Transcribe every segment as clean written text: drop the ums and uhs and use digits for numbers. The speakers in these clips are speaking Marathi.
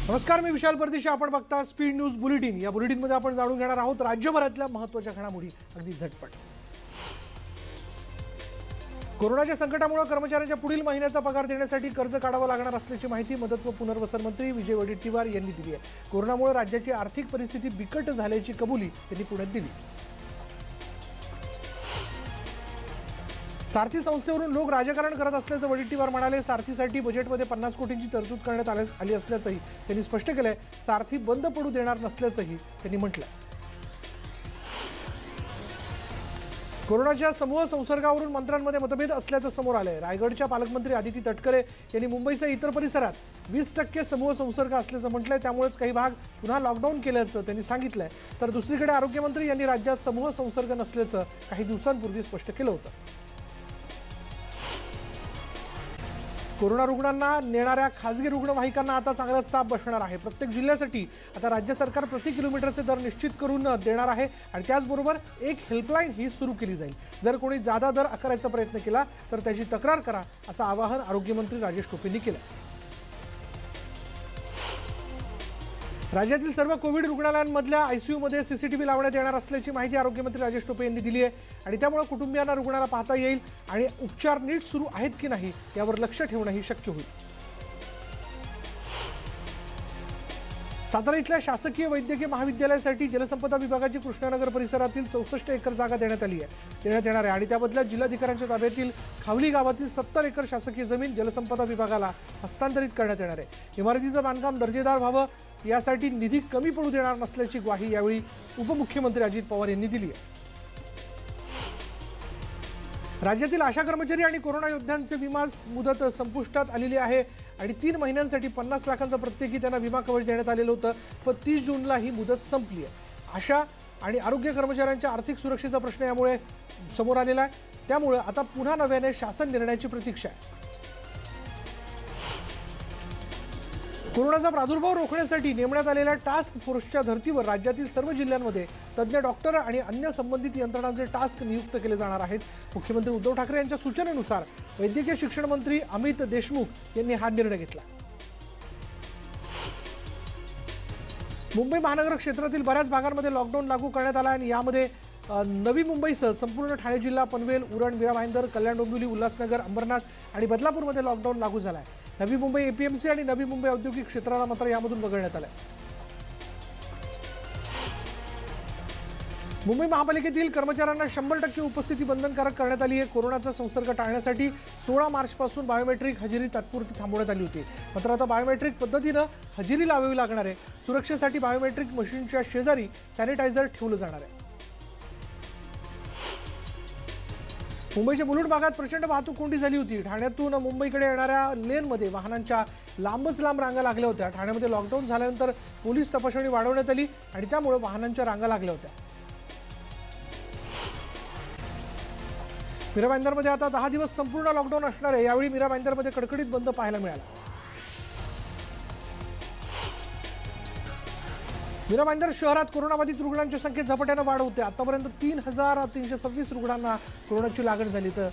नमस्कार, मी विशाल परदेशी. आपण बघता स्पीड न्यूज बुलेटिन. या बुलेटिनमध्ये आपण जाणून घेणार आहोत राज्यभरातल्या महत्त्वाच्या घडामोडी अगदी झटपट. कोरोनाच्या संकटामुळे कर्मचाऱ्यांच्या पुढील महिन्याचा पगार देण्यासाठी कर्ज काढावं लागणार असल्याची माहिती मदत व पुनर्वसन मंत्री विजय वडेट्टीवार यांनी दिली आहे. कोरोनामुळे राज्याची आर्थिक परिस्थिती बिकट झाल्याची कबुली त्यांनी पुण्यात दिली. सारथी संस्थेवरून लोक राजकारण करत असल्याचं वडेट्टीवार म्हणाले. सारथीसाठी बजेटमध्ये 50 कोटींची तरतूद करण्यात आली असल्याचंही त्यांनी स्पष्ट केलंय. सारथी बंद पडू देणार नसल्याचंही त्यांनी म्हटलंय. कोरोनाच्या समूह संसर्गावरून मंत्र्यांमध्ये मतभेद असल्याचं समोर आलंय. रायगडच्या पालकमंत्री आदिती तटकरे यांनी मुंबईसह इतर परिसरात 20% समूह संसर्ग असल्याचं म्हटलंय. त्यामुळेच काही भाग पुन्हा लॉकडाऊन केल्याचं त्यांनी सांगितलंय. तर दुसरीकडे आरोग्यमंत्री यांनी राज्यात समूह संसर्ग नसल्याचं काही दिवसांपूर्वी स्पष्ट केलं होतं. कोरोना रुग्णांना नेणाऱ्या खासगी रुग्णवाहिकांना आता चांगलाच चाप बसणार आहे. प्रत्येक जिल्ह्यासाठी आता राज्य सरकार प्रति किलोमीटरचे दर निश्चित करून देणार आहे आणि त्याचबरोबर एक हेल्पलाईन ही सुरू केली जाईल. जर कोणी जादा दर आकारायचा प्रयत्न केला तर त्याची तक्रार करा, असं आवाहन आरोग्यमंत्री राजेश टोपेंनी केलं. राज्यातील सर्व कोविड रुग्णालयांमधल्या आयसीयूमध्ये सीसीटीव्ही लावण्यात येणार असल्याची माहिती आरोग्यमंत्री राजेश टोपे यांनी दिली आहे आणि त्यामुळे कुटुंबियांना रुग्णाला पाहता येईल आणि उपचार नीट सुरू आहेत की नाही यावर लक्ष ठेवणंही शक्य होईल. सातारा इथल्या शासकीय वैद्यकीय महाविद्यालयासाठी जलसंपदा विभागाची कृष्णानगर परिसरातील 64 एकर जागा देण्यात येणार आहे आणि त्या बदल्यात जिल्हाधिकाऱ्यांच्या ताब्यातील खावली गावातील 70 एकर शासकीय जमीन जलसंपदा विभागाला हस्तांतरित करण्यात येणार आहे. इमारतीचं बांधकाम दर्जेदार व्हावं यासाठी निधी कमी पडू देणार नसल्याची ग्वाही यावेळी उपमुख्यमंत्री अजित पवार यांनी दिली आहे. राज्यातील आशा कर्मचारी आणि कोरोना योद्ध्यांचे विमा मुदत संपुष्टात आलेली आहे आणि 3 महिन्यांसाठी 50 लाखांचा प्रत्येकी त्यांना विमा कवच देण्यात आलेलं होतं. पण 30 जूनला ही मुदत संपली आहे. आशा आणि आरोग्य कर्मचाऱ्यांच्या आर्थिक सुरक्षेचा प्रश्न यामुळे समोर आलेला आहे. त्यामुळे आता पुन्हा नव्याने शासन निर्णयाची प्रतीक्षा आहे. कोरोनाचा प्रादुर्भाव रोखण्यासाठी नेमण्यात आलेल्या टास्क फोर्सच्या धर्तीवर राज्यातील सर्व जिल्ह्यांमध्ये तज्ज्ञ डॉक्टर आणि अन्य संबंधित यंत्रणांचे टास्क नियुक्त केले जाणार आहेत. मुख्यमंत्री उद्धव ठाकरे यांच्या सूचनेनुसार वैद्यकीय शिक्षण मंत्री अमित देशमुख यांनी हा निर्णय घेतला. मुंबई महानगर क्षेत्रातील बऱ्याच भागांमध्ये लॉकडाऊन लागू करण्यात आला आणि यामध्ये नवी मुंबईसह संपूर्ण ठाणे जिल्हा, पनवेल, उरण, मीरा भाईंदर, कल्याण डोंबिवली, उल्हासनगर, अंबरनाथ आणि बदलापूरमध्ये लॉकडाऊन लागू झाला आहे. नवी मुंबई एपीएमसी आणि नवी मुंबई औद्योगिक क्षेत्राला मात्र यामधून वगळण्यात आलं. मुंबई महापालिकेतील कर्मचाऱ्यांना 100% उपस्थिती बंधनकारक करण्यात आली आहे. कोरोनाचा संसर्ग टाळण्यासाठी 16 मार्चपासून बायोमेट्रिक हजेरी तात्पुरती थांबवण्यात आली होती. मात्र आता बायोमेट्रिक पद्धतीनं हजेरी लावावी लागणार आहे. सुरक्षेसाठी बायोमेट्रिक मशीनच्या शेजारी सॅनिटायझर ठेवलं जाणार आहे. मुंबईच्या मुलुंड भागात प्रचंड वाहतूक कोंडी झाली होती. ठाण्यातून मुंबईकडे येणाऱ्या लेनमध्ये वाहनांच्या लांबच लांब रांगा लागल्या होत्या. ठाण्यामध्ये लॉकडाऊन झाल्यानंतर पोलीस तपासणी वाढवण्यात आली आणि त्यामुळे वाहनांच्या रांगा लागल्या होत्या. मीरा भाईंदरमध्ये आता 10 दिवस संपूर्ण लॉकडाऊन असणार आहे. यावेळी मीरा भाईंदरमध्ये कडकडीत बंद पाहायला मिळाला. मीरा भाईंदर शहरात कोरोनाबाधित रुग्णांच्या संख्येत झपाट्यानं वाढ होते. आतापर्यंत 3,326 रुग्णांना कोरोनाची लागण झाली तर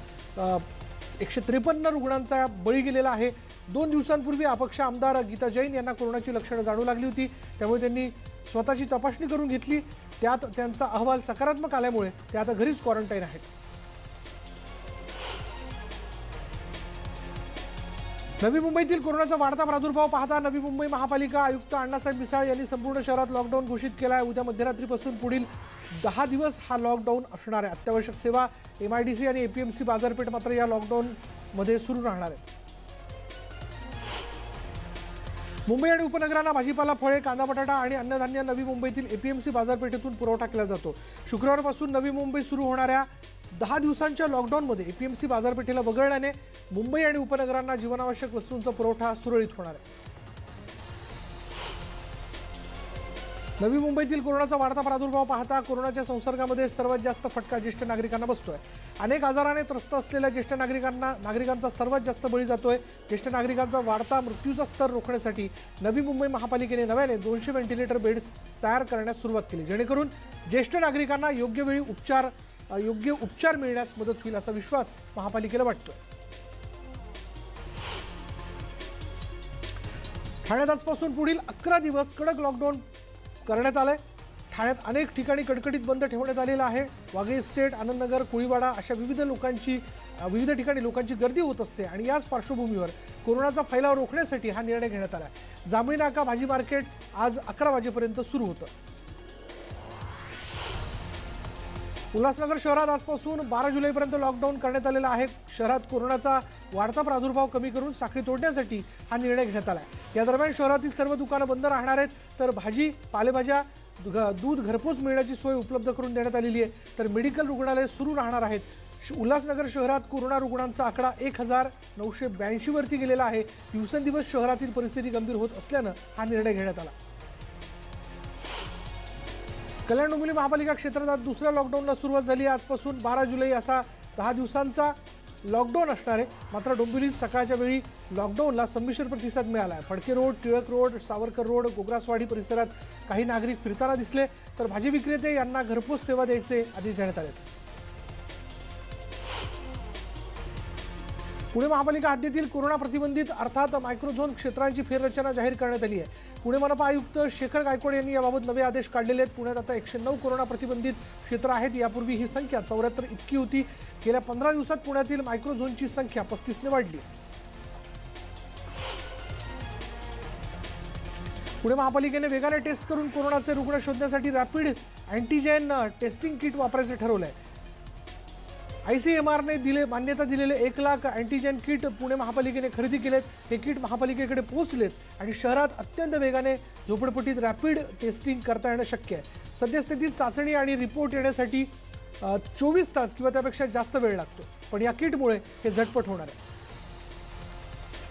153 रुग्णांचा बळी गेलेला आहे. 2 दिवसांपूर्वी अपक्ष आमदार गीता जैन यांना कोरोनाची लक्षणं जाणवू लागली होती. त्यामुळे त्यांनी स्वतःची तपासणी करून घेतली. त्यात त्यांचा अहवाल सकारात्मक आल्यामुळे ते आता घरीच क्वारंटाईन आहेत. नवी मुंबईतील कोरोनाचा वाढता प्रादुर्भाव पाहता नवी मुंबई महापालिका आयुक्त अण्णासाहेब मिसाळ यांनी संपूर्ण शहरात लॉकडाऊन घोषित केला आहे. उद्या मध्यरात्रीपासून पुढील 10 दिवस हा लॉकडाऊन असणार आहे. अत्यावश्यक सेवा, MIDC आणि APMC बाजारपेठ मात्र या लॉकडाऊनमध्ये सुरू राहणार आहेत. मुंबई आणि उपनगरांना भाजीपाला, फळे, कांदा, बटाटा आणि अन्नधान्य नवी मुंबईतील APMC बाजारपेठेतून पुरवठा केला जातो. शुक्रवारपासून नवी मुंबई सुरू होणाऱ्या 10 दिवसांच्या लॉकडाऊनमध्ये APMC बाजारपेठेला वगळल्याने मुंबई आणि उपनगरांना जीवनावश्यक वस्तूंचा पुरवठा सुरळीत होणार आहे. नवी मुंबईतील कोरोनाचा वाढता प्रादुर्भाव पाहता कोरोनाच्या संसर्गामध्ये सर्वात जास्त फटका ज्येष्ठ नागरिकांना बसतोय. अनेक आजाराने त्रस्त असलेल्या ज्येष्ठ नागरिकांचा सर्वात जास्त बळी जातोय. ज्येष्ठ नागरिकांचा वाढता मृत्यूचा स्तर रोखण्यासाठी नवी मुंबई महापालिकेने नव्याने 200 व्हेंटिलेटर बेड्स तयार करण्यास सुरुवात केली, जेणेकरून ज्येष्ठ नागरिकांना योग्य वेळी उपचार मिळण्यास मदत होईल असा विश्वास महापालिकेला वाटतोय. ठाण्यात आजपासून पुढील 11 दिवस कडक लॉकडाऊन करण्यात आलंय। ठाण्यात अनेक ठिकाणी कडकडीत बंद ठेवण्यात आलेला आहे। वाघे इस्टेट, आनंदनगर, कुळीवाडा अशा विविध ठिकाणी लोकांची गर्दी होत असते आणि याच पार्श्वभूमीवर कोरोनाचा फैलाव रोखण्यासाठी हा निर्णय घेण्यात आला आहे। जांभळी नाका भाजी मार्केट आज 11 वाजेपर्यंत सुरू होतं। उल्हासनगर शहरात आजपासून 12 जुलैपर्यंत लॉकडाऊन करण्यात आलेला आहे। शहरात कोरोनाचा वाढता प्रादुर्भाव कमी करून साखळी तोडण्यासाठी हा निर्णय घेण्यात आला आहे। या दरम्यान शहरातील सर्व दुकानं बंद राहणार आहेत, तर भाजी, पालेभाज्या, दूध घरपोच मिळण्याची सोय उपलब्ध करून देण्यात आलेली आहे। तर मेडिकल रुग्णालय सुरू राहणार आहेत। उल्हासनगर शहरात कोरोना रुग्णांचा आकडा 1982 वरती गेलेला आहे। दिवसेंदिवस शहरातील परिस्थिती गंभीर होत असल्यानं हा निर्णय घेण्यात आला। कल्याण डोंबिवली महापालिका क्षेत्रात दुसऱ्या लॉकडाऊनला सुरुवात झाली आहे। आजपासून 12 जुलै असा 10 दिवसांचा लॉकडाऊन असणार आहे। मात्र डोंबिवलीत सकाळच्या वेळी लॉकडाऊनला संमिश्र प्रतिसाद मिळाला आहे। Phadke road, Tilak road, Savarkar road, Gograswadi परिसरात काही नागरिक फिरताना दिसले, तर भाजी विक्रेते यांना घरपोच सेवा द्यायचे आदेश देण्यात आले। पुणे महापालिका हद्दीतील कोरोना प्रतिबंधित अर्थात मायक्रोझोन क्षेत्रांची फेररचना जाहीर करण्यात आली आहे। पुणे मनपा आयुक्त शेखर गायकवाड यांनी याबाबत नवे आदेश काढलेले आहेत। पुण्यात आता 109 कोरोना प्रतिबंधित क्षेत्र आहेत। यापूर्वी ही संख्या 74 इतकी होती। गेल्या 15 दिवसात पुण्यातील मायक्रोझोनची संख्या 35 ने वाढली। पुणे महापालिकेने वेगाने टेस्ट करून कोरोनाचे रुग्ण शोधण्यासाठी रॅपिड अँटीजेन टेस्टिंग किट वापरायचे ठरवले आहे। ICMRने मान्यता दिलेले 1 लाख अँटीजेन किट पुणे महापालिकेने खरेदी केलेत। हे किट महापालिकेकडे पोहोचलेत आणि शहरात अत्यंत वेगाने झोपडपट्टीत रॅपिड टेस्टिंग करता येणं शक्य आहे। सद्यस्थितीत चाचणी आणि रिपोर्ट येण्यासाठी 24 तास किंवा त्यापेक्षा जास्त वेळ लागतो, पण या किटमुळे हे झटपट होणार आहे।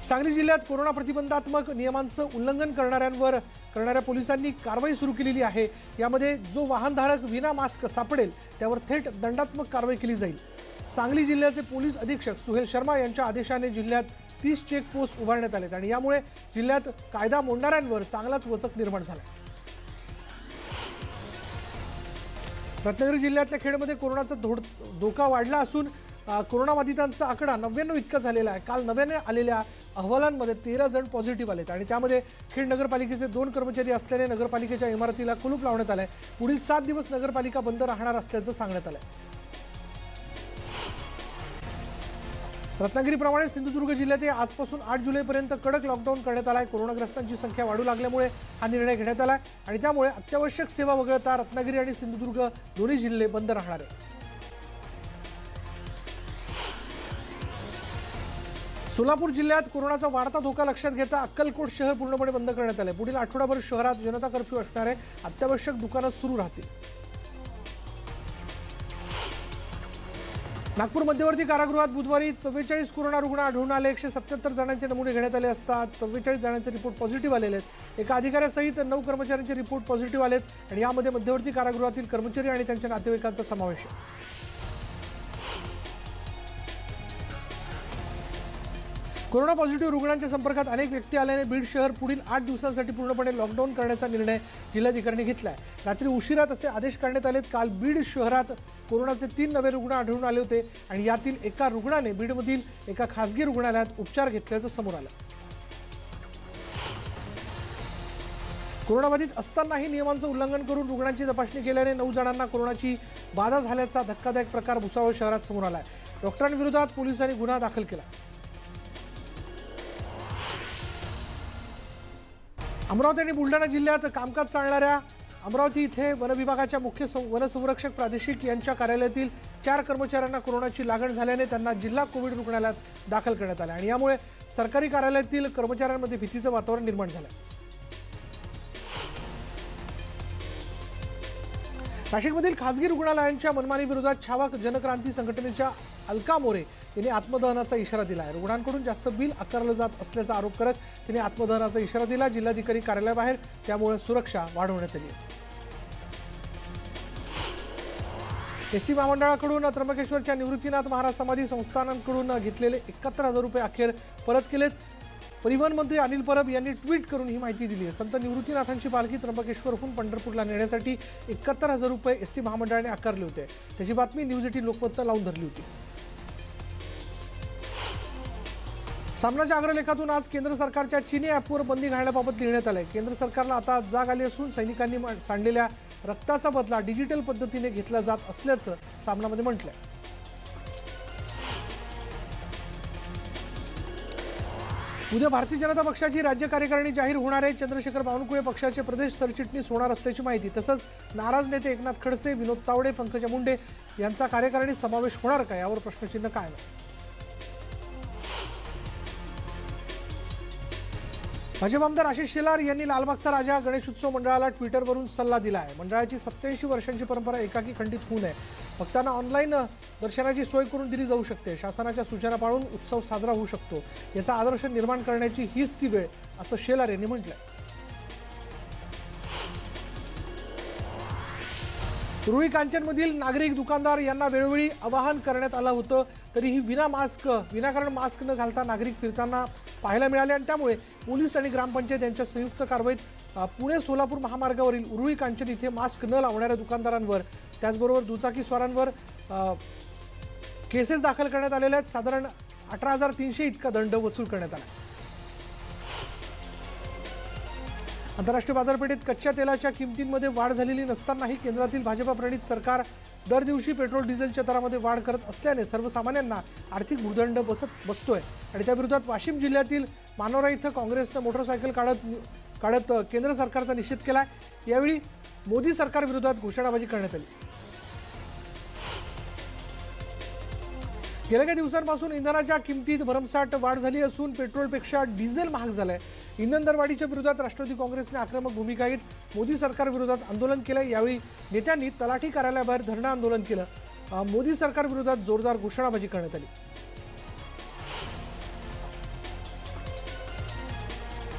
सांगली जिल्ह्यात कोरोना प्रतिबंधात्मक नियमांचं उल्लंघन करणाऱ्या पोलिसांनी कारवाई सुरू केलेली आहे। यामध्ये जो वाहनधारक विना मास्क सापडेल त्यावर थेट दंडात्मक कारवाई केली जाईल। सांगली जिल्ह्याचे पोलीस अधीक्षक सुहेल शर्मा यांच्या आदेशाने जिल्ह्यात 30 चेकपोस्ट उभारण्यात आलेत आणि यामुळे जिल्ह्यात कायदा मोडणाऱ्यांवर चांगलाच वचक निर्माण झाला। रत्नागिरी जिल्ह्यातल्या खेडमध्ये कोरोनाचा धोका वाढला असून कोरोनाबाधितांचा आकडा 99 इतका झालेला आहे। काल नव्याने आलेल्या अहवालांमध्ये 13 जण पॉझिटिव्ह आलेत आणि त्यामध्ये खेड नगरपालिकेचे 2 कर्मचारी असल्याने नगरपालिकेच्या इमारतीला कुलूप लावण्यात आलंय। पुढील 7 दिवस नगरपालिका बंद राहणार असल्याचं सांगण्यात आलंय। रत्नागिरीप्रमाणे सिंधुदुर्ग जिल्ह्यात आजपासून 8 जुलैपर्यंत कडक लॉकडाऊन करण्यात आलाय। कोरोनाग्रस्तांची संख्या वाढू लागल्यामुळे हा निर्णय घेण्यात आलाय आणि त्यामुळे अत्यावश्यक सेवा वगळता रत्नागिरी आणि सिंधुदुर्ग दोन्ही जिल्हे बंद राहणार आहेत। सोलापूर जिल्ह्यात कोरोनाचा वाढता धोका लक्षात घेता अक्कलकोट शहर पूर्णपणे बंद करण्यात आले। पुढील आठवडाभर शहरात जनता कर्फ्यू असणार आहे। अत्यावश्यक दुकानं सुरू राहतील। नागपूर मध्यवर्ती कारागृहात बुधवारी 44 कोरोना रुग्ण आढळून आले। 177 जणांचे नमुने घेण्यात आले असतात 44 जणांचे रिपोर्ट पॉझिटिव्ह आलेले आहेत। एका अधिकाऱ्यासहित 9 कर्मचाऱ्यांचे रिपोर्ट पॉझिटिव्ह आलेत आणि यामध्ये मध्यवर्ती कारागृहातील कर्मचारी आणि त्यांच्या नातेवाईकांचा समावेश आहे। कोरोना पॉझिटिव्ह रुग्णांच्या संपर्कात अनेक व्यक्ती आल्याने बीड शहर पुढील 8 दिवसांसाठी पूर्णपणे लॉकडाऊन करण्याचा निर्णय जिल्हाधिकाऱ्यांनी घेतला आहे। रात्री उशिरात असे आदेश काढण्यात आलेत। काल बीड शहरात कोरोनाचे 3 नवे रुग्ण आढळून आले होते आणि यातील एका रुग्णाने बीडमधील एका खासगी रुग्णालयात उपचार घेतल्याचं समोर आलं। कोरोनाबाधित असतानाही नियमांचं उल्लंघन करून रुग्णांची तपासणी केल्याने 9 जणांना कोरोनाची बाधा झाल्याचा धक्कादायक प्रकार भुसावळ शहरात समोर आला आहे। डॉक्टरांविरोधात पोलिसांनी गुन्हा दाखल केला। अमरावती आणि बुलढाणा जिल्ह्यात कामकाज चालणाऱ्या अमरावती इथे वन विभागाच्या मुख्य वनसंरक्षक प्रादेशिक यांच्या कार्यालयातील 4 कर्मचाऱ्यांना कोरोनाची लागण झाल्याने त्यांना जिल्हा कोविड रुग्णालयात दाखल करण्यात आले आणि यामुळे सरकारी कार्यालयातील कर्मचाऱ्यांमध्ये भीतीचं वातावरण निर्माण झालं। नाशिकमधील खासगी रुग्णालयांच्या मनमानी विरोधात छावा जनक्रांती संघटनेच्या अलका मोरे यांनी आत्मदहनाचा इशारा दिला आहे। रुग्णांकडून जास्त बिल आकारलं जात असल्याचा आरोप करत तिने आत्मदहनाचा इशारा दिला। जिल्हाधिकारी कार्यालयाबाहेर त्यामुळे सुरक्षा वाढवण्यात आली आहे। एसटी महामंडळाकडून त्र्यंबकेश्वरच्या निवृत्तीनाथ महाराज समाधी संस्थानांकडून घेतलेले 71,000 रुपये अखेर परत केलेत। परिवहन मंत्री अनिल परब यांनी ट्विट करून ही माहिती दिली आहे। संत निवृत्तीनाथांची पालखी त्र्यंबकेश्वरहून पंढरपूरला नेण्यासाठी 71,000 रुपये एसटी महामंडळाने आकारले होते। त्याची बातमी न्यूज 18 लोकमतनं लावून धरली होती। सामनाच्या अग्रलेखातून आज केंद्र सरकारच्या चिनी ॲपवर बंदी घालण्याबाबत लिहिण्यात आलंय। केंद्र सरकारला आता जाग आली असून सैनिकांनी सांडलेल्या रक्ताचा बदला डिजिटल पद्धतीने घेतला जात असल्याचं सामनामध्ये म्हटलंय। उद्या भारतीय जनता पक्षाची राज्य कार्यकारिणी जाहीर होणार आहे। चंद्रशेखर बावनकुळे पक्षाचे प्रदेश सरचिटणीस होणार असल्याची माहिती। तसंच नाराज नेते एकनाथ खडसे, विनोद तावडे, पंकजा मुंडे यांचा कार्यकारिणीत समावेश होणार का यावर प्रश्नचिन्ह कायम आहे। भाजप आमदार आशिष शेलार यांनी लालबागचा राजा गणेशोत्सव मंडळाला ट्विटरवरून सल्ला दिला आहे। मंडळाची 87 वर्षांची परंपरा एकाकी खंडित होऊ नये, भक्तांना ऑनलाईन दर्शनाची सोय करून दिली जाऊ शकते। शासनाच्या सूचना पाळून उत्सव साजरा होऊ शकतो, याचा आदर्श निर्माण करण्याची हीच ती वेळ, असं शेलार यांनी म्हटलंय। रुई कांचनमधील नागरिक दुकानदार यांना वेळोवेळी आवाहन करण्यात आलं होतं, तरीही विनाकारण मास्क न घालता नागरिक फिरताना पाहायला मिळाले आणि त्यामुळे पोलीस आणि ग्रामपंचायत यांच्या संयुक्त कारवाईत पुणे सोलापूर महामार्गावरील रुई कांचन इथे मास्क न लावणाऱ्या दुकानदारांवर त्याचबरोबर दुचाकीस्वारांवर केसेस दाखल करण्यात आलेल्या आहेत। साधारण 18,300 इतका दंड वसूल करण्यात आला। आंतरराष्ट्रीय बाजारपेठेत कच्च्या तेलाच्या किमतींमध्ये वाढ झालेली नसतानाही केंद्रातील भाजपा प्रणित सरकार दर दिवशी पेट्रोल डिझेलच्या दरामध्ये वाढ करत असल्याने सर्वसामान्यांना आर्थिक भूर्दंड बसतोय आणि त्याविरोधात वाशिम जिल्ह्यातील मानोरा इथं काँग्रेसनं मोटरसायकल काढत केंद्र सरकारचा निषेध केला। यावेळी मोदी सरकार विरोधात घोषणाबाजी करण्यात आली। गेल्या काही दिवसांपासून इंधनाच्या किमतीत भरमसाठ वाढ झाली असून पेट्रोलपेक्षा डिझेल महाग झालंय। इंधन दरवाढीच्या विरोधात राष्ट्रवादी काँग्रेसने आक्रमक भूमिका घेत मोदी सरकार विरोधात आंदोलन केलं। यावेळी नेत्यांनी तलाठी कार्यालयाबाहेर धरणं आंदोलन केलं। मोदी सरकार विरोधात जोरदार घोषणाबाजी करण्यात आली।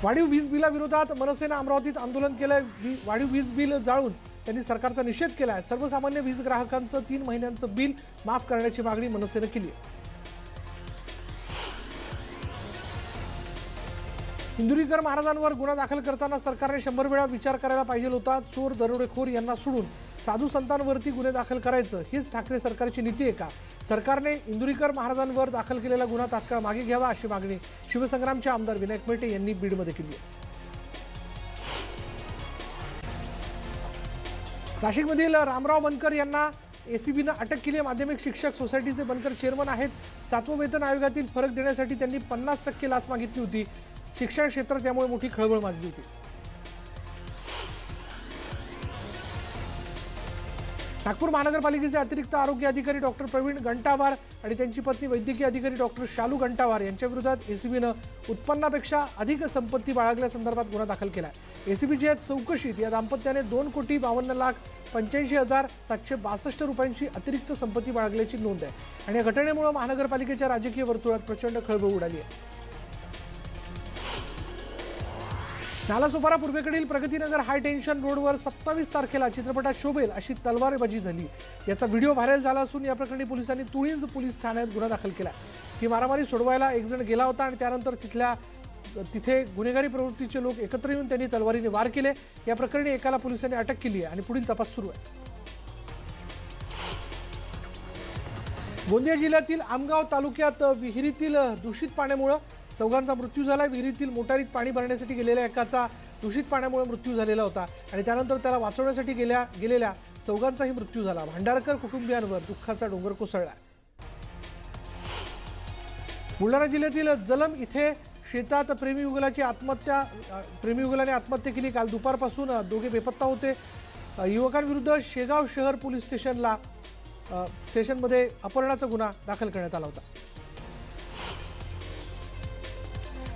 वाढीव वीज बिलाविरोधात मनसेनं अमरावतीत आंदोलन केलंय। वाढीव वीज बिल जाळून त्यांनी सरकारचा निषेध केला आहे। सर्वसामान्य वीज ग्राहकांचं 3 महिन्यांचं बिल माफ करण्याची मागणी मनसेनं केली आहे। इंदुरीकर महाराजांवर गुन्हा दाखल करताना सरकारने 100 वेळा विचार करायला पाहिजे होता। चोर दरोडेखोर यांना सोडून साधू संतांवरती गुन्हे दाखल करायचं हीच ठाकरे सरकारची नीती आहे का? सरकारने इंदुरीकर महाराजांवर दाखल केलेला गुन्हा तात्काळ मागे घ्यावा अशी मागणी शिवसंग्रामचे आमदार विनायक मेटे यांनी बीडमध्ये केली आहे। नाशिकमधील रामराव बनकर यांना एसीबीनं अटक केली आहे। माध्यमिक शिक्षक सोसायटीचे बनकर चेअरमन आहेत। 7वें वेतन आयोगातील फरक देण्यासाठी त्यांनी 50% लाच मागितली होती। शिक्षण क्षेत्रात त्यामुळे मोठी खळबळ माजली होती। नागपूर महानगरपालिकेचे अतिरिक्त आरोग्य अधिकारी डॉक्टर प्रवीण गंटावार आणि त्यांची पत्नी वैद्यकीय अधिकारी डॉक्टर शालू गंटावार यांच्या विरोधात एसीबीनं उत्पन्नापेक्षा अधिक संपत्ती बाळगल्यासंदर्भात गुन्हा दाखल केला आहे। एसीबीच्या चौकशीत या दाम्पत्याने 2,52,85,762 रुपयांची अतिरिक्त संपत्ती बाळगल्याची नोंद आहे आणि या घटनेमुळे महानगरपालिकेच्या राजकीय वर्तुळात प्रचंड खळबळ उडाली आहे। नालासोपारा पूर्वेकडील प्रगतीनगर हाय टेन्शन रोडवर 27 तारखेला चित्रपटात शोभेल अशी तलवारबाजी झाली। याचा व्हिडिओ व्हायरल झाला असून या प्रकरणी पोलिसांनी तुळींज पोलीस ठाण्यात गुन्हा दाखल केला। ही मारामारी सोडवायला एक जण गेला होता आणि त्यानंतर तिथे गुन्हेगारी प्रवृत्तीचे लोक एकत्र येऊन त्यांनी तलवारीने वार केले। या प्रकरणी एकाला पोलिसांनी अटक केली आहे आणि पुढील तपास सुरू आहे। गोंदिया जिल्ह्यातील आमगाव तालुक्यात विहिरीतील दूषित पाण्यामुळे चौघांचा मृत्यू झाला। विहिरीतील मोटारीत पाणी भरण्यासाठी गेलेल्या एकाचा दूषित पाण्यामुळे मृत्यू झालेला होता आणि त्यानंतर त्याला वाचवण्यासाठी गेलेल्या चौघांचाही मृत्यू झाला। भांडारकर कुटुंबियांवर दुःखाचा डोंगर कोसळला। बुलढाणा जिल्ह्यातील जलम इथे शेतात प्रेमीयुगलाने आत्महत्या केली। काल दुपारपासून दोघे बेपत्ता होते। युवकांविरुद्ध शेगाव शहर पोलीस स्टेशनमध्ये अपहरणाचा गुन्हा दाखल करण्यात आला होता।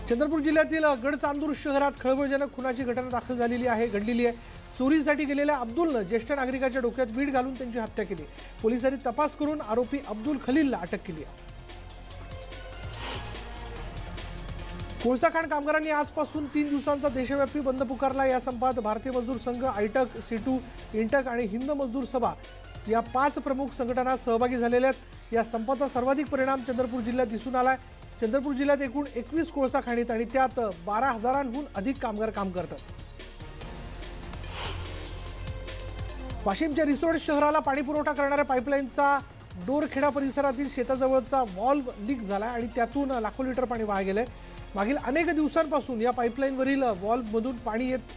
चंद्रपूर जिल्ह्यातील गडचांदूर शहरात खळबळजनक खुनाची घटना घडलेली आहे। चोरीसाठी गेलेल्या अब्दुलनं ज्येष्ठ नागरिकाच्या डोक्यात वीट घालून त्यांची हत्या केली। पोलिसांनी तपास करून आरोपी अब्दुल खलीलला अटक केली आहे। कोळसा खाण कामगारांनी आजपासून 3 दिवसांचा देशव्यापी बंद पुकारला। या संपात भारतीय मजदूर संघ, आयटक, सीटू, इंटक आणि हिंद मजदूर सभा या 5 प्रमुख संघटना सहभागी झालेल्या आहेत। या संपाचा सर्वाधिक परिणाम चंद्रपूर जिल्ह्यात दिसून आलाय। चंद्रपूर जिल्ह्यात एकूण 21 कोळसा खाणीत आणि त्यात 12,000हून अधिक कामगार काम करतात। वाशिमच्या रिसोड शहराला पाणी पुरवठा करणाऱ्या पाईपलाईनचा डोरखेडा परिसरातील शेताजवळचा व्हॉल्व लीक झाला आणि त्यातून लाखो लिटर पाणी वाया गेले। मागील अनेक दिवसांपासून या पाईपलाईनवरील व्हॉल्वमधून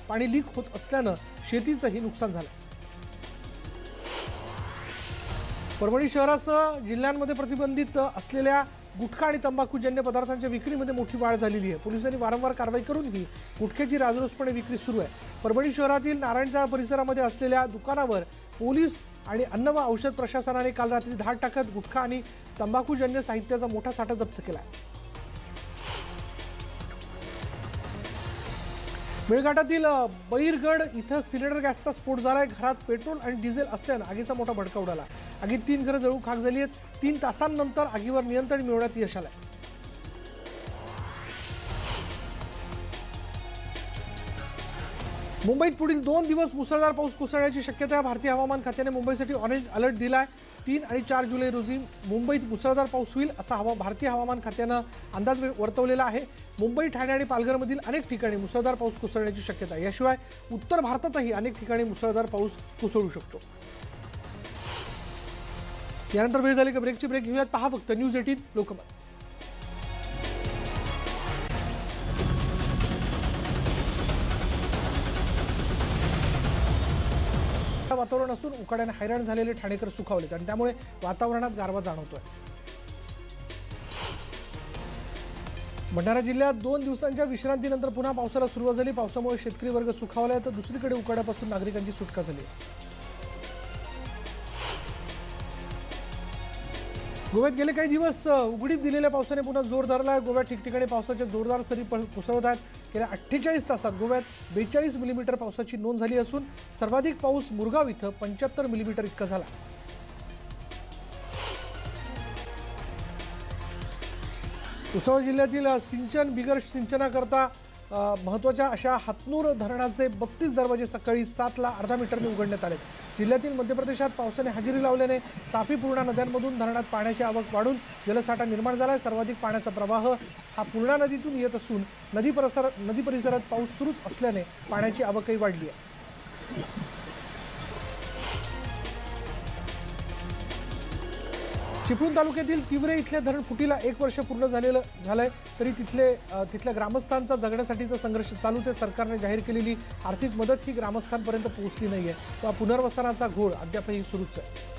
पाणी लीक होत असल्याने शेतीचंही नुकसान झालं। परभणी शहरासह जिल्ह्यांमध्ये प्रतिबंधित असलेल्या गुटखा आणि तंबाखूजन्य पदार्थांच्या विक्रीमध्ये मोठी वाढ झालेली आहे। पोलिसांनी वारंवार कारवाई करूनही गुटख्याची राजरोसपणे विक्री सुरू आहे। परभणी शहरातील नारायणचाळ परिसरामध्ये असलेल्या दुकानावर पोलीस आणि अन्न व औषध प्रशासनाने काल रात्री धाड टाकत गुटखा आणि तंबाखूजन्य साहित्याचा मोठा साठा जप्त केला आहे। मेळघाटातील बैरगड इथं सिलेंडर गॅसचा स्फोट झालाय। घरात पेट्रोल आणि डिझेल असल्याने आगीचा मोठा भडका उडाला। आगीत 3 घरं जळून खाक झाली आहेत। 3 तासांनंतर आगीवर नियंत्रण मिळवण्यात यश आलंय। मुंबईत पुढील 2 दिवस मुसळधार पाऊस कोसळण्याची शक्यता आहे। भारतीय हवामान खात्याने मुंबईसाठी ऑरेंज अलर्ट दिलाय। 3 आणि 4 जुलै रोजी मुंबईत मुसळधार पाऊस होईल असा भारतीय हवामान खात्यानं अंदाज वर्तवलेला आहे। मुंबई, ठाणे आणि पालघरमधील अनेक ठिकाणी मुसळधार पाऊस कोसळण्याची शक्यता आहे। याशिवाय उत्तर भारतातही अनेक ठिकाणी मुसळधार पाऊस कोसळू शकतो। यानंतर वेळ झाली का ब्रेकची ब्रेक घेऊयात। पहा फक्त न्यूज 18 लोकमत। वातावरण असून उकाड्याने हैराण झालेले ठाणेकर सुखावलेत आणि त्यामुळे वातावरणात गारवा जाणवतोय। भंडारा जिल्ह्यात 2 दिवसांच्या विश्रांतीनंतर पुन्हा पावसाला सुरुवात झाली। पावसामुळे शेतकरी वर्ग सुखावलाय तर दुसरीकडे उकाड्यापासून नागरिकांची सुटका झाली। गोव्यात गेले काही दिवस उघडीप दिलेल्या पावसाने पुन्हा जोर धरलाय। गोव्यात ठिकठिकाणी पावसाच्या जोरदार सरी कोसळत आहेत। गेल्या 48 तासात गोव्यात 42 मिलीमीटर पावसाची नोंद झाली असून सर्वाधिक पाऊस मुरगाव इथं 75 मिलीमीटर इतका झाला। भुसावळ जिल्ह्यातील सिंचन बिगर सिंचनाकरता महत्त्वाच्या अशा हातनूर धरणाचे 32 दरवाजे सकाळी 7 ला अर्धा मीटरने उघडण्यात आले। जिल्ह्यातील मध्य प्रदेशात पावसाने हजेरी लावल्याने तापी, पूर्णा नद्यांमधून धरणात पाण्याची आवक वाढून जलसाठा निर्माण झालाय। सर्वाधिक पाण्याचा प्रवाह हा पूर्णा नदीतून येत असून नदी परिसरात पाऊस सुरूच असल्याने पाण्याची आवकही वाढली आहे। चिपळूण तालुक्यातील तिवरे इथल्या धरण फुटीला 1 वर्ष पूर्ण झालंय तरी तिथल्या ग्रामस्थांचा जगण्यासाठीचा संघर्ष चालूच आहे। सरकारने जाहीर केलेली आर्थिक मदत ही ग्रामस्थांपर्यंत पोहोचली नाहीये। तो पुनर्वसनाचा घोळ अद्यापही सुरूच आहे।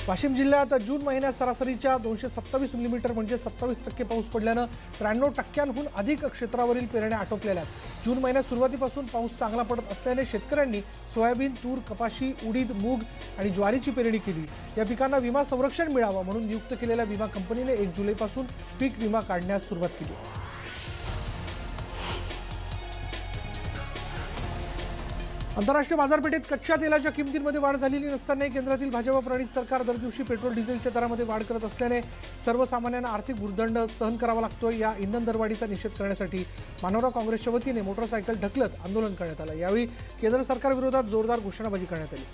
वाशिम जिल्ह्यात जून महिन्यात सरासरीच्या 227 मिलीमीटर म्हणजे 27% पाऊस पडल्यानं 93% अधिक क्षेत्रावरील पेरण्या आटोपलेल्या आहेत। जून महिन्यात सुरुवातीपासून पाऊस चांगला पडत असल्याने शेतकऱ्यांनी सोयाबीन, तूर, कपाशी, उडीद, मूग आणि ज्वारीची पेरणी केली। या पिकांना विमा संरक्षण मिळावं म्हणून नियुक्त केलेल्या विमा कंपनीने 1 जुलैपासून पीक विमा काढण्यास सुरुवात केली। आंतरराष्ट्रीय बाजारपेठेत कच्च्या तेलाच्या किमतींमध्ये वाढ झालेली नसतानाही केंद्रातील भाजप प्रणित सरकार दर दिवशी पेट्रोल डिझेलच्या दरामध्ये वाढ करत असल्याने सर्वसामान्यांना आर्थिक भुर्दंड सहन करावा लागतोय। या इंधन दरवाढीचा निषेध करण्यासाठी मानवराव काँग्रेसच्या वतीने मोटरसायकल ढकलत आंदोलन करण्यात आलं। यावेळी केंद्र सरकारविरोधात जोरदार घोषणाबाजी करण्यात आली।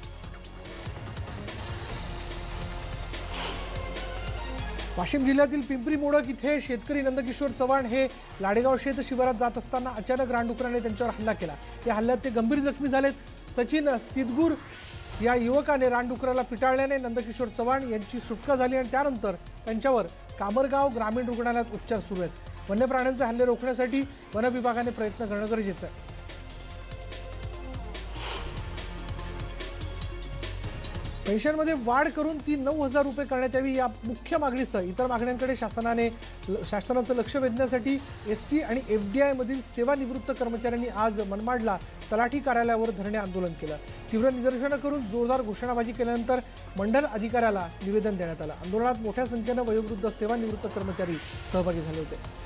वाशिम जिल्ह्यातील पिंपरी मोडक इथे शेतकरी नंदकिशोर चव्हाण हे लाडेगाव शेत शिवारात जात असताना अचानक रानडुकराने त्यांच्यावर हल्ला केला। या हल्ल्यात ते गंभीर जखमी झालेत। सचिन सिद्धगुर या युवकाने रानडुकराला पिटाळल्याने नंदकिशोर चव्हाण यांची सुटका झाली आणि त्यानंतर त्यांच्यावर कामरगाव ग्रामीण रुग्णालयात उपचार सुरू आहेत। वन्य प्राण्यांचे हल्ले रोखण्यासाठी वन विभागाने प्रयत्न करणं गरजेचं आहे। पेन्शनमध्ये वाढ करून ती 9,000 रुपये करण्यात यावी या मुख्य मागणीसह इतर मागण्यांकडे शासनाचं लक्ष वेधण्यासाठी एसटी आणि एफडीआय मधील सेवानिवृत्त कर्मचाऱ्यांनी आज मनमाडला तलाठी कार्यालयावर धरणे आंदोलन केलं। तीव्र निदर्शनं करून जोरदार घोषणाबाजी केल्यानंतर मंडल अधिकाऱ्याला निवेदन देण्यात आलं। आंदोलनात मोठ्या संख्येनं वयोवृद्ध सेवानिवृत्त कर्मचारी सहभागी झाले होते।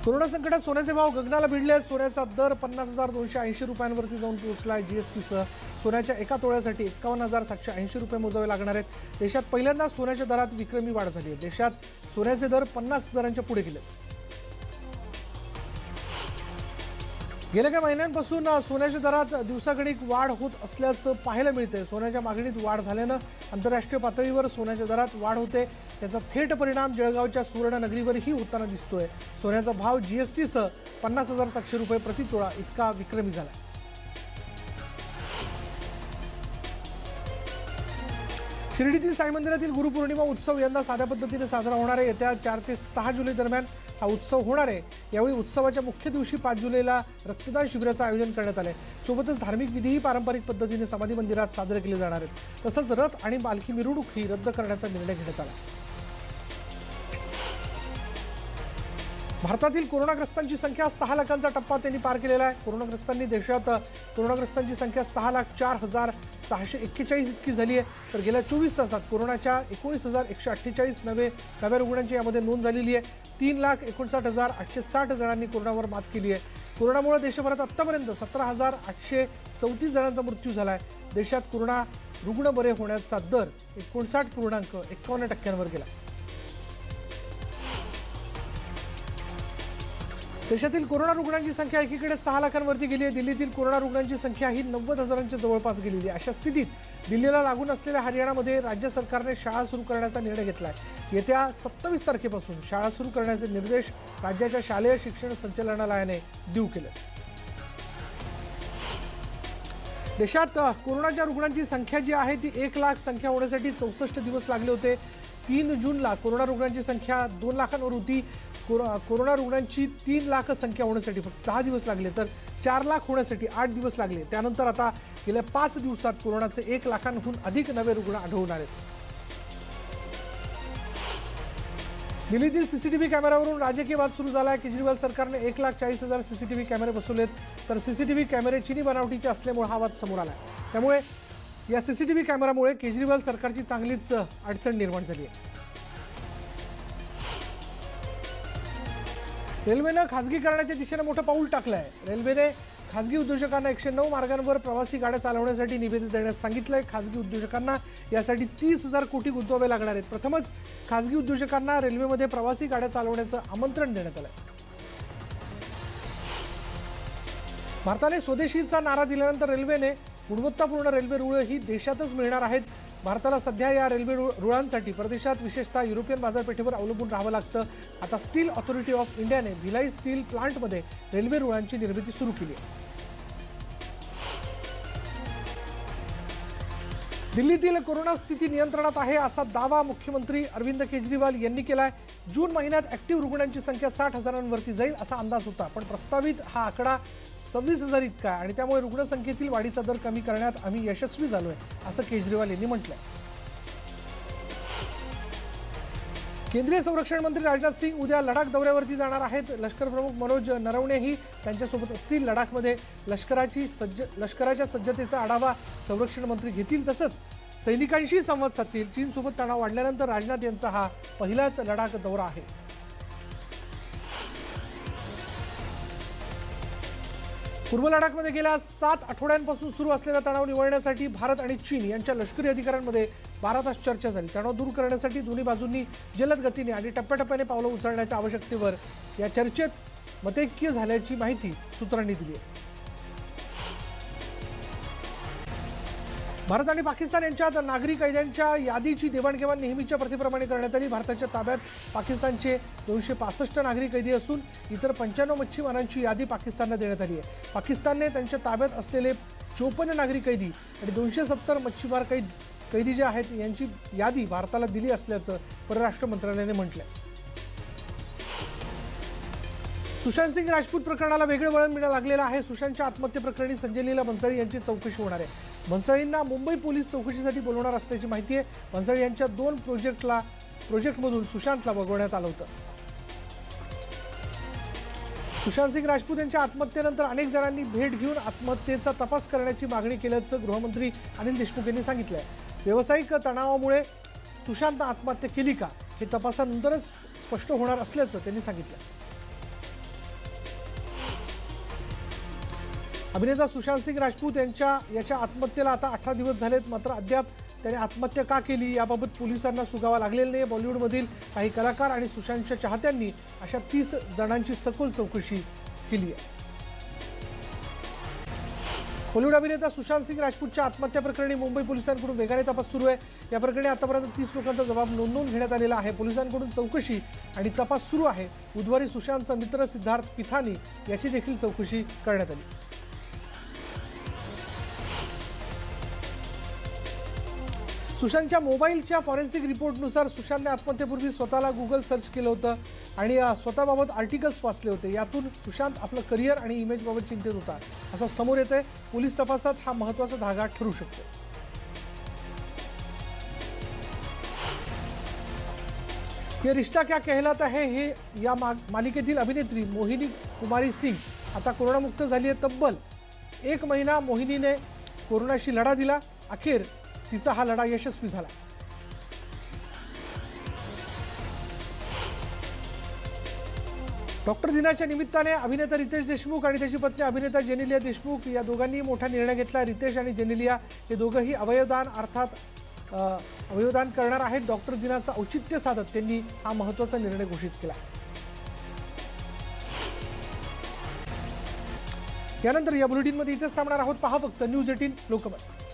कोरोना संकटात सोन्याचे भाव गगनाला भिडले आहेत। सोन्याचा दर 50,280 रुपयांवरती जाऊन पोहोचलाय। जीएसटीसह सोन्याच्या एका तोळ्यासाठी 51,780 रुपये मोजावे लागणार आहेत। देशात पहिल्यांदा सोन्याच्या दरात विक्रमी वाढ झाली आहे। देशात सोन्याचे दर 50,000च्या पुढे गेले। गेल्या काही महिन्यांपासून सोन्याच्या दरात दिवसागणिक वाढ होत असल्याचं पाहायला मिळतंय। सोन्याच्या मागणीत वाढ झाल्यानं आंतरराष्ट्रीय पातळीवर सोन्याच्या दरात वाढ होते। त्याचा थेट परिणाम जळगावच्या सुवर्णनगरीवरही होताना दिसतोय। सोन्याचा भाव जीएसटीसह 50,700 रुपये प्रति तोळा इतका विक्रमी झाला। शिर्डीतील साई मंदिरातील गुरुपौर्णिमा उत्सव यंदा साध्या पद्धतीने साजरा होणार आहे। येत्या 4 ते 6 जुलै दरम्यान हा उत्सव होणार आहे। यावेळी उत्सवाच्या मुख्य दिवशी 5 जुलैला रक्तदान शिबिराचं आयोजन करण्यात आले। सोबतच धार्मिक विधीही पारंपरिक पद्धतीने समाधी मंदिरात साजरे केले जाणार आहेत। तसंच रथ आणि पालखी मिरवणूक ही रद्द करण्याचा निर्णय घेण्यात आला। भारतातील कोरोनाग्रस्तांची संख्या 6 लाखांचा टप्पा त्यांनी पार केलेला आहे। कोरोनाग्रस्तांची संख्या 6,04,641 इतकी झाली आहे। तर गेल्या 24 तासात कोरोनाच्या 19,148 नव्या रुग्णांची यामध्ये नोंद झालेली आहे। 3,59,860 जणांनी कोरोनावर मात केली आहे। कोरोनामुळे देशभरात आतापर्यंत 17,834 जणांचा मृत्यू झाला आहे। देशात कोरोना रुग्ण बरे होण्याचा दर 59.51% वर गेला। देशातील कोरोना रुग्णांची संख्या एकीकडे 6 लाखांवरती गेली आहे। दिल्लीतील कोरोना रुग्णांची संख्या ही 90,000च्या जवळपास गेलेली आहे। अशा स्थितीत दिल्लीला लागून असलेल्या हरियाणामध्ये राज्य सरकारने शाळा सुरू करण्याचा निर्णय घेतला आहे। येत्या 27 तारखेपासून शाळा सुरू करण्याचे निर्देश राज्याच्या शालेय शिक्षण संचालनालयाने देऊ केले। देशात कोरोनाच्या रुग्णांची संख्या जी आहे ती 1 लाख संख्या होण्यासाठी 64 दिवस लागले होते। 3 जूनला कोरोना रुग्णांची संख्या 2 लाखांवर होती। कोरोना रुग्णांची 3 लाख संख्या होण्यासाठी फक्त 10 दिवस लागले, तर 4 लाख होण्यासाठी 8 दिवस लागले। त्यानंतर आता गेल्या 5 दिवसात कोरोनाचे 1 लाखांहून अधिक नवे रुग्ण आढळून आले। दिल्लीतील सीसीटीव्ही कॅमेऱ्यावरून राजकीय वाद सुरू झाला आहे। केजरीवाल सरकारने 1,40,000 सीसीटीव्ही कॅमेरे बसवलेत, तर सीसीटीव्ही कॅमेरे चीनी बनावटीचे असल्यामुळे हा वाद समोर आला। त्यामुळे या सीसीटीव्ही कॅमेऱ्यामुळे केजरीवाल सरकारची चांगलीच अडचण निर्माण झाली आहे। रेल्वेने खासगीकरणाच्या दिशेने मोठं पाऊल टाकलं आहे। रेल्वेने खासगी उद्योजकांना 109 मार्गांवर प्रवासी गाड्या चालवण्यासाठी निवेदन देण्यास सांगितलंय। खासगी उद्योजकांना यासाठी 30,000 कोटी गुंतवावे लागणार आहेत। प्रथमच खासगी उद्योजकांना रेल्वेमध्ये प्रवासी गाड्या चालवण्याचं आमंत्रण देण्यात आलंय। भारताने स्वदेशीचा नारा दिल्यानंतर रेल्वेने गुणवत्तापूर्ण रेल्वे रुळ ही देशातच मिळणार आहेत। भारताला सध्या या रेल्वे रुळांसाठी परदेशात विशेषतः युरोपियन बाजारपेठेवर अवलंबून राहावं लागतं। आता स्टील ऑथॉरिटी ऑफ इंडियाने भिलाई स्टील प्लांटमध्ये रेल्वे रुळांची निर्मिती सुरू केली आहे। दिल्लीतील कोरोना स्थिती नियंत्रणात आहे असा दावा मुख्यमंत्री अरविंद केजरीवाल यांनी केलाय। जून महिन्यात ऍक्टिव्ह रुग्णांची संख्या 60,000वरती जाईल असा अंदाज होता, पण प्रस्तावित हा आकडा 26,000 इतका आहे आणि त्यामुळे रुग्णसंख्येतील वाढीचा दर कमी करण्यात आम्ही यशस्वी झालोय असं केजरीवाल यांनी म्हटलंय। केंद्रीय संरक्षण मंत्री राजनाथ सिंह उद्या लडाख दौऱ्यावरती जाणार आहेत। लष्कर प्रमुख मनोज नरवणेही त्यांच्यासोबत असतील। लडाखमध्ये लष्कराच्या सज्जतेचा आढावा संरक्षण मंत्री घेतील, तसंच सैनिकांशी संवाद साधतील। चीनसोबत तणाव वाढल्यानंतर राजनाथ यांचा हा पहिलाच लडाख दौरा आहे। पूर्व लडाखमध्ये गेल्या 7 आठवड्यांपासून सुरू असलेला तणाव निवळण्यासाठी भारत आणि चीन यांच्या लष्करी अधिकाऱ्यांमध्ये 12 तास चर्चा झाली। तणाव दूर करण्यासाठी दोन्ही बाजूंनी जलद गतीने आणि टप्प्याटप्प्याने पावलं उचलण्याच्या आवश्यकतेवर या चर्चेत मतैक्य झाल्याची माहिती सूत्रांनी दिली आहे। भारत आणि पाकिस्तान यांच्यात नागरी कैद्यांच्या यादीची देवाणघेवाण नेहमीच्या प्रथेप्रमाणे करण्यात आली। भारताच्या ताब्यात पाकिस्तानचे 265 नागरी कैदी असून इतर 95 मच्छीमारांची यादी पाकिस्तानला देण्यात आली आहे। पाकिस्तानने त्यांच्या ताब्यात असलेले 54 नागरी कैदी आणि 270 मच्छीमार कैदी जे आहेत यांची यादी भारताला दिली असल्याचं परराष्ट्र मंत्रालयाने म्हटलंय। सुशांत सिंग राजपूत प्रकरणाला वेगळे वळण मिळायला लागलेलं आहे। सुशांतच्या आत्महत्येप्रकरणी संजय लीला भन्सळी यांची चौकशी होणार आहे। भन्सळींना मुंबई पोलीस चौकशीसाठी बोलवणार असल्याची माहिती आहे। भन्सळी यांच्या 2 प्रोजेक्टमधून सुशांतला वगळण्यात आलं होतं। सुशांत सिंग राजपूत यांच्या आत्महत्येनंतर अनेक जणांनी भेट घेऊन आत्महत्येचा तपास करण्याची मागणी केल्याचं गृहमंत्री अनिल देशमुख यांनी सांगितलंय। व्यावसायिक तणावामुळे सुशांतनं आत्महत्या केली का हे तपासानंतरच स्पष्ट होणार असल्याचं त्यांनी सांगितलं। अभिनेता सुशांत सिंग राजपूत याच्या आत्महत्येला आता 18 दिवस झालेत, मात्र अद्याप त्याने आत्महत्या का केली याबाबत पोलिसांना सुगावा लागलेला नाही। बॉलिवूडमधील काही कलाकार आणि सुशांतच्या चाहत्यांनी अशा 30 जणांची सखोल चौकशी केली आहे। बॉलिवूड अभिनेता सुशांत सिंग राजपूतच्या आत्महत्या प्रकरणी मुंबई पोलिसांकडून वेगाने तपास सुरू आहे। या प्रकरणी आतापर्यंत 30 लोकांचा जबाब नोंदवून घेण्यात आलेला आहे। पोलिसांकडून चौकशी आणि तपास सुरू आहे। बुधवारी सुशांतचा मित्र सिद्धार्थ पिथानी याची देखील चौकशी करण्यात आली। सुशांतच्या मोबाईलच्या फॉरेन्सिक रिपोर्टनुसार सुशांतने आत्महत्येपूर्वी स्वतःला गुगल सर्च केलं होतं आणि स्वतःबाबत आर्टिकल्स वाचले होते। यातून सुशांत आपलं करिअर आणि इमेजबाबत चिंतित होता असं समोर येतंय। पोलीस तपासात हा महत्त्वाचा धागा ठरू शकतो। ये रिश्ता क्या कहलाता है हे या मालिकेतील अभिनेत्री मोहिनी कुमारी सिंग आता कोरोनामुक्त झाली आहे। तब्बल 1 महिना मोहिनीने कोरोनाशी लढा दिला, अखेर तिचा हा लढा यशस्वी झाला। डॉक्टर दिनाच्या निमित्ताने अभिनेता रितेश देशमुख आणि त्याची पत्नी अभिनेता जेनेलिया देशमुख या दोघांनी मोठा निर्णय घेतला। रितेश आणि जेनेलिया हे दोघंही अवयवदान अर्थात अवयवदान करणार आहेत। डॉक्टर दिनाचं औचित्य साधत त्यांनी हा महत्त्वाचा निर्णय घोषित केला। यानंतर या बुलेटिनमध्ये इथेच थांबणार आहोत। पहा फक्त न्यूज 18 लोकमत।